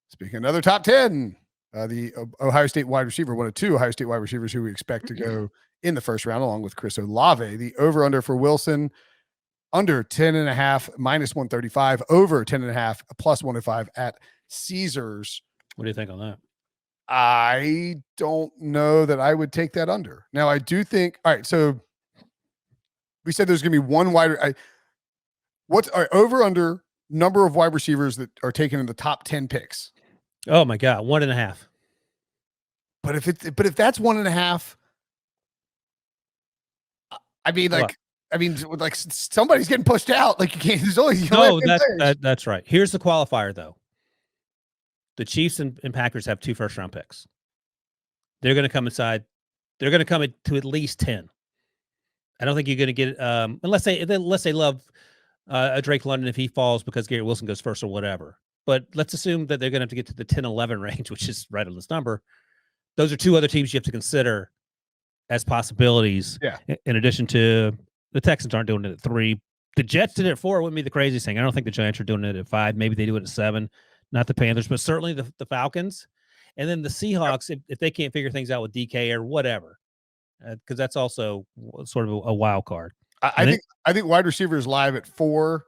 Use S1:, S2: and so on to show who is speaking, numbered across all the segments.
S1: Speaking of another top 10, the Ohio State wide receiver, one of two Ohio State wide receivers who we expect to go in the first round, along with Chris Olave. The over-under for Wilson, under 10.5, minus 135, over 10.5, plus 105 at Caesars.
S2: What do you think on that?
S1: I don't know that I would take that under. Now, I do think, all right, so we said there's going to be one wide. What's our over-under number of wide receivers that are taken in the top 10 picks?
S2: Oh, my God, 1.5.
S1: But if that's 1.5, I mean, like somebody's getting pushed out. Like you can't. There's only
S2: that's right. Here's the qualifier, though. The Chiefs and Packers have 2 first-round picks. They're going to come inside. They're going to come to at least 10. I don't think you're going to get unless they love Drake London if he falls because Garrett Wilson goes first or whatever. But let's assume that they're going to have to get to the 10-11 range, which is right on this number. Those are 2 other teams you have to consider as possibilities.
S1: Yeah.
S2: In addition to the Texans aren't doing it at 3. The Jets did it at 4. It wouldn't be the craziest thing. I don't think the Giants are doing it at 5. Maybe they do it at 7. Not the Panthers, but certainly the Falcons. And then the Seahawks, if they can't figure things out with DK or whatever, because that's also sort of a wild card.
S1: I think wide receivers live at 4.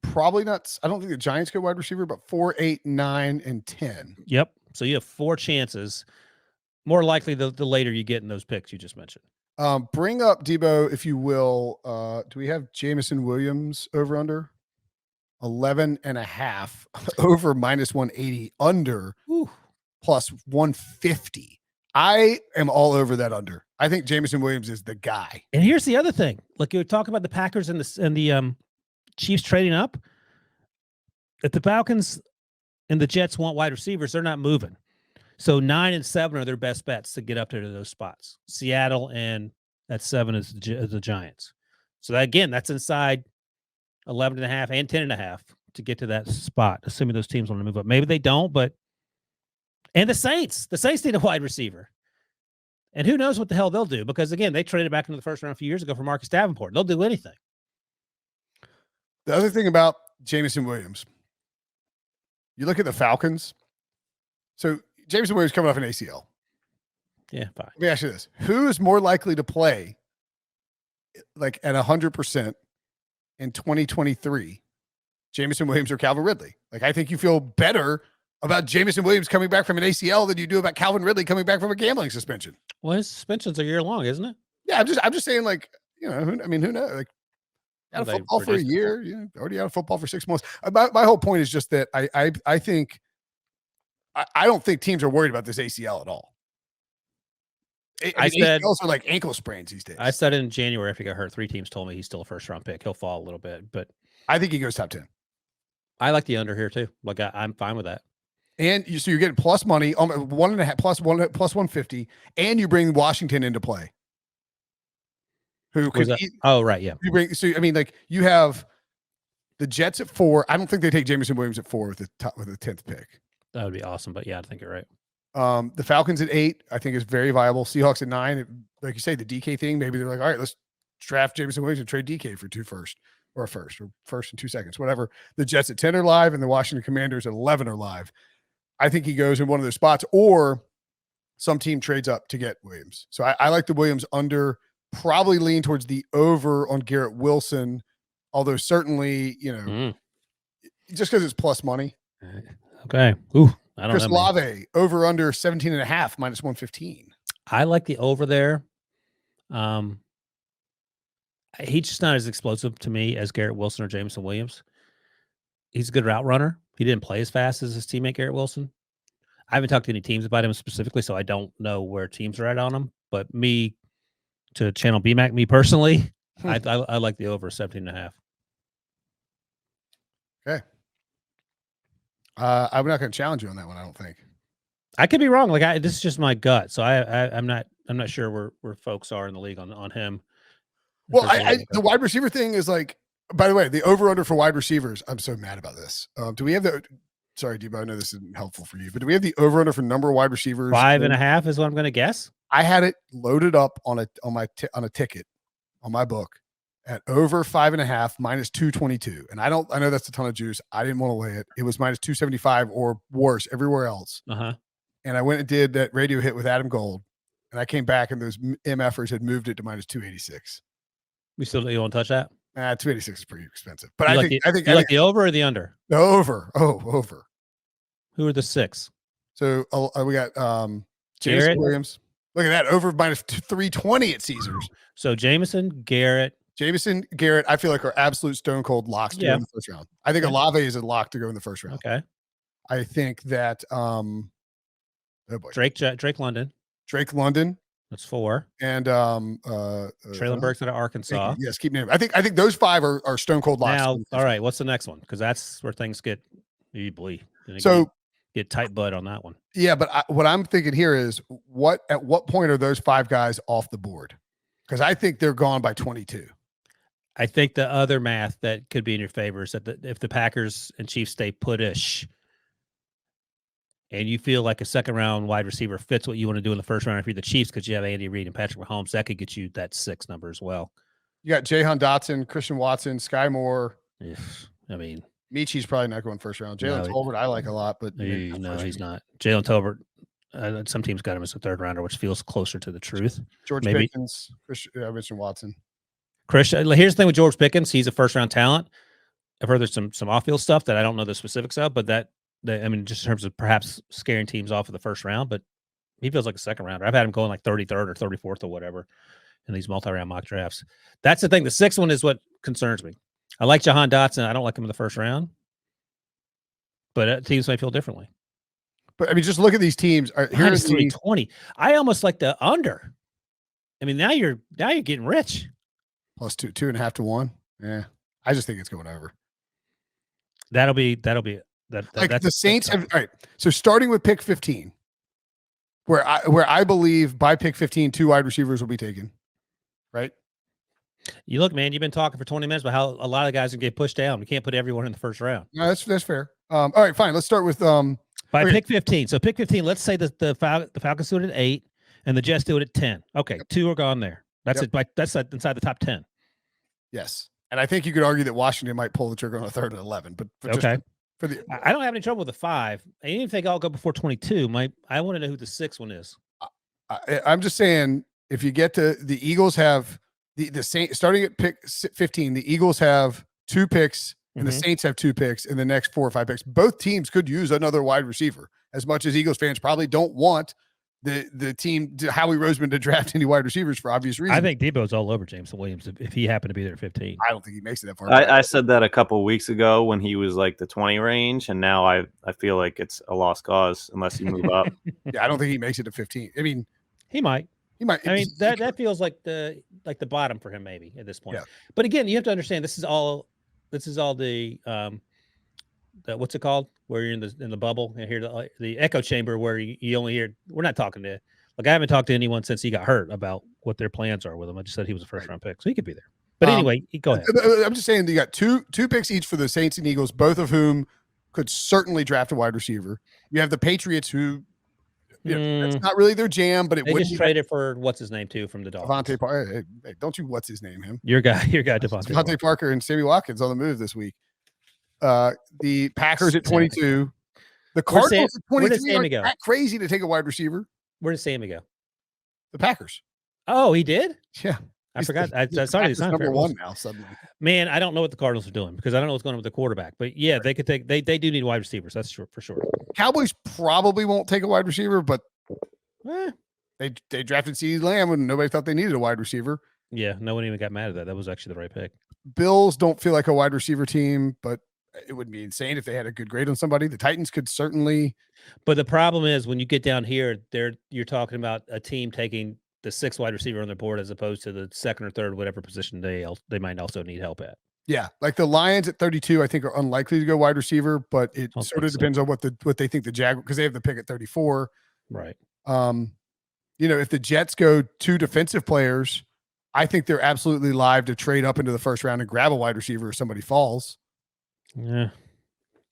S1: Probably not. I don't think the Giants go wide receiver, but 4, 8, 9, and 10.
S2: Yep. So you have 4 chances. More likely the later you get in those picks you just mentioned.
S1: Bring up Debo, if you will. Do we have Jameson Williams over under? 11.5 over minus 180 under.
S2: Ooh.
S1: Plus 150. I am all over that under. I think Jameson Williams is the guy.
S2: And here's the other thing. Like you were talking about the Packers and the Chiefs trading up. If the Falcons and the Jets want wide receivers, they're not moving. So 9 and 7 are their best bets to get up there to those spots. Seattle and at 7 is the Giants. So that, again, that's inside 11.5 and 10.5 to get to that spot, assuming those teams want to move up. Maybe they don't, but and the Saints need a wide receiver. And who knows what the hell they'll do? Because again, they traded back into the first round a few years ago for Marcus Davenport. They'll do anything.
S1: The other thing about Jameson Williams, you look at the Falcons. So Jameson Williams coming off an ACL.
S2: Yeah, fine.
S1: Let me ask you this: who is more likely to play, like at 100% in 2023? Jameson Williams or Calvin Ridley? Like, I think you feel better about Jameson Williams coming back from an ACL than you do about Calvin Ridley coming back from a gambling suspension.
S2: Well, his suspension's a year long, isn't it?
S1: Yeah, I'm just saying, like, you know, who knows? Like, out of football for a year, already out of football for 6 months. My whole point is just that I think I don't think teams are worried about this ACL at all. ACLs are like ankle sprains these days.
S2: I said in January after he got hurt, 3 teams told me he's still a first-round pick. He'll fall a little bit, but
S1: I think he goes top 10.
S2: I like the under here too. Like I'm fine with that.
S1: And so you're getting plus money, 1.5 plus 150, and you bring Washington into play. Who could?
S2: Oh, right, yeah.
S1: You bring like you have the Jets at 4. I don't think they take Jameson Williams at 4 with the 10th pick.
S2: That would be awesome, but yeah, I think you're right.
S1: The Falcons at 8, I think is very viable. Seahawks at 9, like you say, the DK thing. Maybe they're like, all right, let's draft Jameson Williams and trade DK for 2 first, or first and 2 seconds, whatever. The Jets at 10 are live, and the Washington Commanders at 11 are live. I think he goes in one of their spots, or some team trades up to get Williams. So I like the Williams under. Probably lean towards the over on Garrett Wilson, although certainly, just because it's plus money.
S2: Okay. Ooh, I don't know.
S1: Chris Olave over under 17.5 minus 115.
S2: I like the over there. He's just not as explosive to me as Garrett Wilson or Jameson Williams. He's a good route runner. He didn't play as fast as his teammate Garrett Wilson. I haven't talked to any teams about him specifically, so I don't know where teams are at on him. But to channel BMAC, me personally, I like the over 17.5.
S1: Okay. I'm not going to challenge you on that one. I don't think.
S2: I could be wrong. Like this is just my gut, so I'm not sure where folks are in the league on him.
S1: Well, the wide receiver thing is like. By the way, the over under for wide receivers. I'm so mad about this. Do we have the? Sorry, Debo. I know this isn't helpful for you, but do we have the over under for number of wide receivers?
S2: 5.5 is what I'm going to guess.
S1: I had it loaded up on a ticket on my book at over 5.5 minus 222. And I know that's a ton of juice. I didn't want to lay it. It was minus 275 or worse everywhere else.
S2: Uh-huh.
S1: And I went and did that radio hit with Adam Gold. And I came back and those MFers had moved it to minus 286.
S2: You want to touch that?
S1: 286 is pretty expensive. But
S2: You
S1: I think
S2: like the over or the under?
S1: the over. Oh, over.
S2: Who are the 6?
S1: So we got
S2: Garrett?
S1: Jameson Williams. Look at that. Over minus 320 at Caesars.
S2: So Jameson Garrett.
S1: I feel like are absolute stone cold locks to go in the first round. I think Olave is a lock to go in the first round.
S2: Okay.
S1: I think that oh boy.
S2: Drake London.
S1: Drake London.
S2: That's 4.
S1: And
S2: Traylon Burks out of Arkansas.
S1: Yes, keep naming. I think those 5 are stone cold locks.
S2: Now, all right, what's the next one? Because that's where things get
S1: so
S2: get tight butt on that one.
S1: Yeah, but what I'm thinking here is at what point are those 5 guys off the board? Because I think they're gone by 22.
S2: I think the other math that could be in your favor is that if the Packers and Chiefs stay put-ish and you feel like a second round wide receiver fits what you want to do in the first round, if you're the Chiefs, because you have Andy Reid and Patrick Mahomes, that could get you that 6 number as well.
S1: You got Jahan Dotson, Christian Watson, Sky Moore.
S2: I mean,
S1: Michi's probably not going first round. Jalen Tolbert, I like a lot, but
S2: no, he's not. Jalen Tolbert. Some teams got him as a third rounder, which feels closer to the truth.
S1: George Pickens, Christian Watson.
S2: Here's the thing with George Pickens. He's a first round talent. I've heard there's some off field stuff that I don't know the specifics of, but just in terms of perhaps scaring teams off of the first round, but he feels like a second rounder. I've had him going like 33rd or 34th or whatever in these multi-round mock drafts. That's the thing. The 6th one is what concerns me. I like Jahan Dotson. I don't like him in the first round, but teams may feel differently.
S1: But I mean, just look at these teams.
S2: Here's 320. I almost like the under. I mean, now you're getting rich.
S1: Plus 2.5 to 1. Yeah, I just think it's going over.
S2: That'll be
S1: like the Saints have. All right. So starting with pick 15, where I believe by pick 15, 2 wide receivers will be taken. Right.
S2: You look, man. You've been talking for 20 minutes about how a lot of guys can get pushed down. We can't put everyone in the first round.
S1: No, that's fair. All right, fine. Let's start with
S2: by pick 15. So pick 15. Let's say that the Falcons do it at 8 and the Jets do it at 10. Okay, yep. 2 are gone there. That's it. That's inside the top 10.
S1: Yes, and I think you could argue that Washington might pull the trigger on a 3rd and 11. But
S2: okay, I don't have any trouble with the 5. And even if they all go before 22, I want to know who the 6th one is.
S1: I'm just saying, if you get to the Eagles have the Saints starting at pick 15, the Eagles have 2 picks. And the Saints have 2 picks in the next 4 or 5 picks. Both teams could use another wide receiver. As much as Eagles fans probably don't want the team, Howie Roseman, to draft any wide receivers for obvious reasons.
S2: I think Debo's all over Jameson Williams if he happened to be there at 15.
S1: I don't think he makes it that far.
S3: I said that a couple of weeks ago when he was like the 20 range, and now I feel like it's a lost cause unless you move up.
S1: Yeah, I don't think he makes it to 15. I mean,
S2: he might.
S1: He might.
S2: I mean, that feels like the bottom for him maybe at this point. Yeah. But again, you have to understand this is all the what's it called? Where you're in the bubble and hear the echo chamber where you only hear. We're not talking to. Like, I haven't talked to anyone since he got hurt about what their plans are with him. I just said he was a first round pick, so he could be there. But anyway, go ahead.
S1: I'm just saying you got two picks each for the Saints and Eagles, both of whom could certainly draft a wide receiver. You have the Patriots, who that's not really their jam, but
S2: they just traded for what's his name too from the Dolphins.
S1: Devontae Parker. Hey, don't you what's his name him?
S2: Your guy, Devontae
S1: Parker and Sammy Watkins on the move this week. The Packers at 22. The Cardinals at 23 are that crazy to take a wide receiver.
S2: Where did Sammy go?
S1: The Packers.
S2: Oh, he did?
S1: Yeah.
S2: I forgot. Sorry, he's not
S1: number 1 now suddenly.
S2: Man, I don't know what the Cardinals are doing because I don't know what's going on with the quarterback. But yeah, they could take. They do need wide receivers. That's for sure.
S1: Cowboys probably won't take a wide receiver, but they drafted CeeDee Lamb when nobody thought they needed a wide receiver.
S2: Yeah, no one even got mad at that. That was actually the right pick.
S1: Bills don't feel like a wide receiver team, but it would be insane if they had a good grade on somebody. The Titans could certainly.
S2: But the problem is when you get down here, you're talking about a team taking the 6th wide receiver on their board as opposed to the 2nd or 3rd, whatever position they might also need help at.
S1: Yeah, like the Lions at 32, I think are unlikely to go wide receiver, but it sort of depends on what they think the Jaguars, because they have the pick at 34.
S2: Right.
S1: If the Jets go 2 defensive players, I think they're absolutely live to trade up into the first round and grab a wide receiver if somebody falls.
S2: Yeah.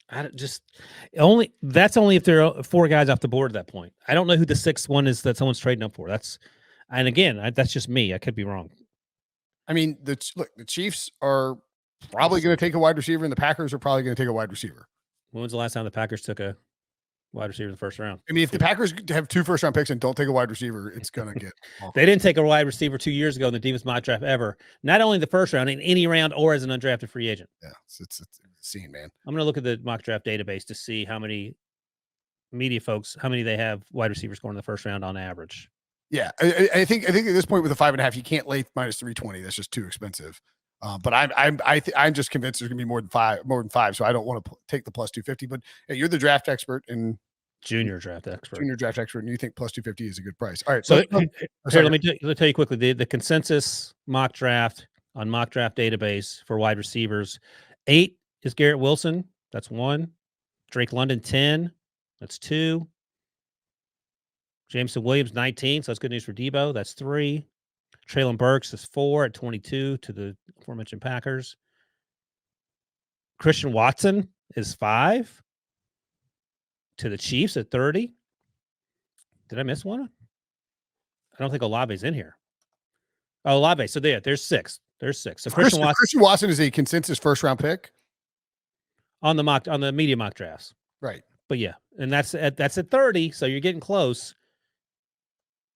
S2: That's only if there are 4 guys off the board at that point. I don't know who the 6th one is that someone's trading up for. That's just me. I could be wrong.
S1: I mean, the Chiefs are probably going to take a wide receiver, and the Packers are probably going to take a wide receiver.
S2: When was the last time the Packers took a wide receiver in the first round?
S1: I mean, if the Packers have 2 first-round picks and don't take a wide receiver, it's going to get awkward.
S2: They didn't take a wide receiver 2 years ago in the deepest mock draft ever. Not only the first round, in any round or as an undrafted free agent.
S1: Yeah, it's insane, man.
S2: I'm going to look at the mock draft database to see how many media folks, how many they have wide receivers going in the first round on average.
S1: Yeah, I think at this point with the 5.5, you can't lay minus 320. That's just too expensive. But I'm just convinced there's gonna be more than five. So I don't want to take the plus 250. But hey, you're the draft expert and
S2: junior draft expert,
S1: and you think plus 250 is a good price. All right.
S2: So here, let me tell you quickly the consensus mock draft on mock draft database for wide receivers. 8 is Garrett Wilson. That's 1. Drake London 10. That's 2. Jameson Williams 19. So that's good news for Debo. That's 3. Treylon Burks is 4 at 22 to the aforementioned Packers. Christian Watson is 5 to the Chiefs at 30. Did I miss one? I don't think Olave's in here. Oh, Olave. So there's 6. There's 6. So Christian
S1: Watson is a consensus first-round pick
S2: on the media mock drafts.
S1: Right.
S2: But yeah, and that's at 30. So you're getting close.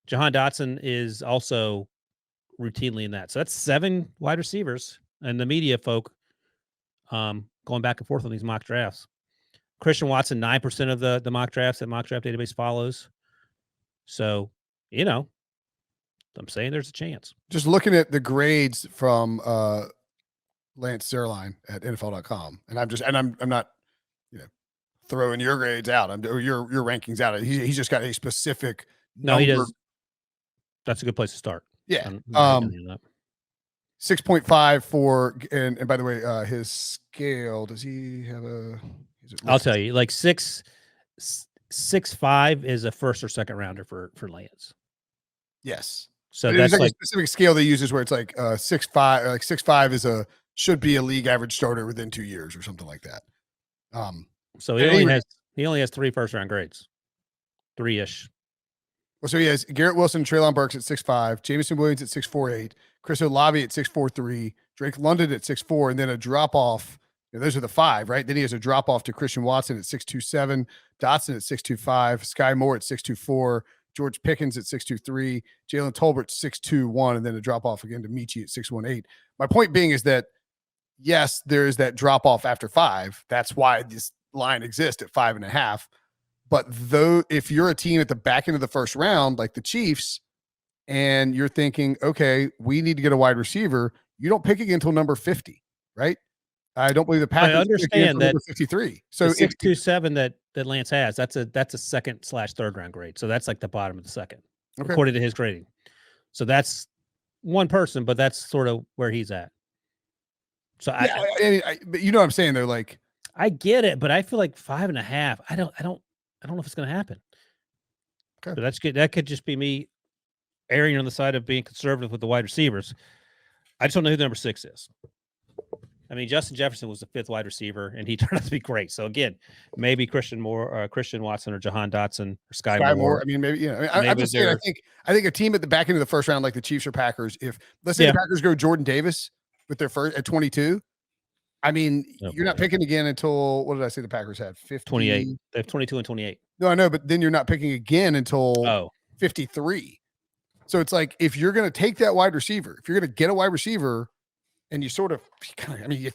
S2: Jahan Dotson is also routinely in that. So that's 7 wide receivers and the media folk going back and forth on these mock drafts. Christian Watson, 9% of the mock drafts that mock draft database follows. So, I'm saying there's a chance.
S1: Just looking at the grades from Lance Zierlein at NFL.com, and I'm not, throwing your grades out. Your rankings out. He's just got a specific.
S2: No, he does. That's a good place to start.
S1: Yeah. 6.5 for, and by the way, his scale, does he have I'll
S2: tell you, like 6.5 is a first or second rounder for Lance.
S1: Yes.
S2: So that's like
S1: a specific scale they use is where it's like 6.5, like 6.5 should be a league average starter within 2 years or something like that.
S2: So he only has 3 first round grades, 3-ish.
S1: Well, so he has Garrett Wilson, Treylon Burks at 6'5", Jameson Williams at 6'4", Chris Olave at 6'4", Drake London at 6'4", and then a drop off. Those are the 5, right? Then he has a drop off to Christian Watson at 6'2", Dotson at 6'2", Sky Moore at 6'2", George Pickens at 6'2", Jalen Tolbert 6'2", and then a drop off again to Michi at 6'1". My point being is that yes, there is that drop off after 5. That's why this line exists at 5.5. But though, if you're a team at the back end of the first round, like the Chiefs, and you're thinking, okay, we need to get a wide receiver, you don't pick again until number 50, right? I don't believe the Packers.
S2: I understand that
S1: 53. So
S2: 6.27 that Lance has, that's a second/third round grade. So that's like the bottom of the second, according to his grading. So that's one person, but that's sort of where he's at. So
S1: but you know what I'm saying? They're like,
S2: I get it, but I feel like 5.5. I don't know if it's going to happen. Okay. So that's good. That could just be me erring on the side of being conservative with the wide receivers. I just don't know who the number 6 is. I mean, Justin Jefferson was the 5th wide receiver, and he turned out to be great. So again, maybe Christian Watson, or Jahan Dotson, or Sky Moore.
S1: I mean, maybe I'm just saying. I think a team at the back end of the first round, like the Chiefs or Packers, if let's say the Packers go Jordan Davis with their first at 22. I mean, you're not picking again until, what did I say the Packers had?
S2: 28. They have 22 and 28.
S1: No, I know, but then you're not picking again until 53. So it's like, if you're going to take that wide receiver, if you're going to get a wide receiver, and you sort of, you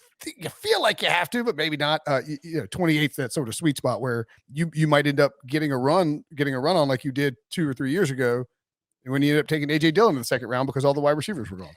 S1: feel like you have to, but maybe not. 28's that sort of sweet spot where you might end up getting a run on like you did 2 or 3 years ago, and when you end up taking AJ Dillon in the second round because all the wide receivers were gone.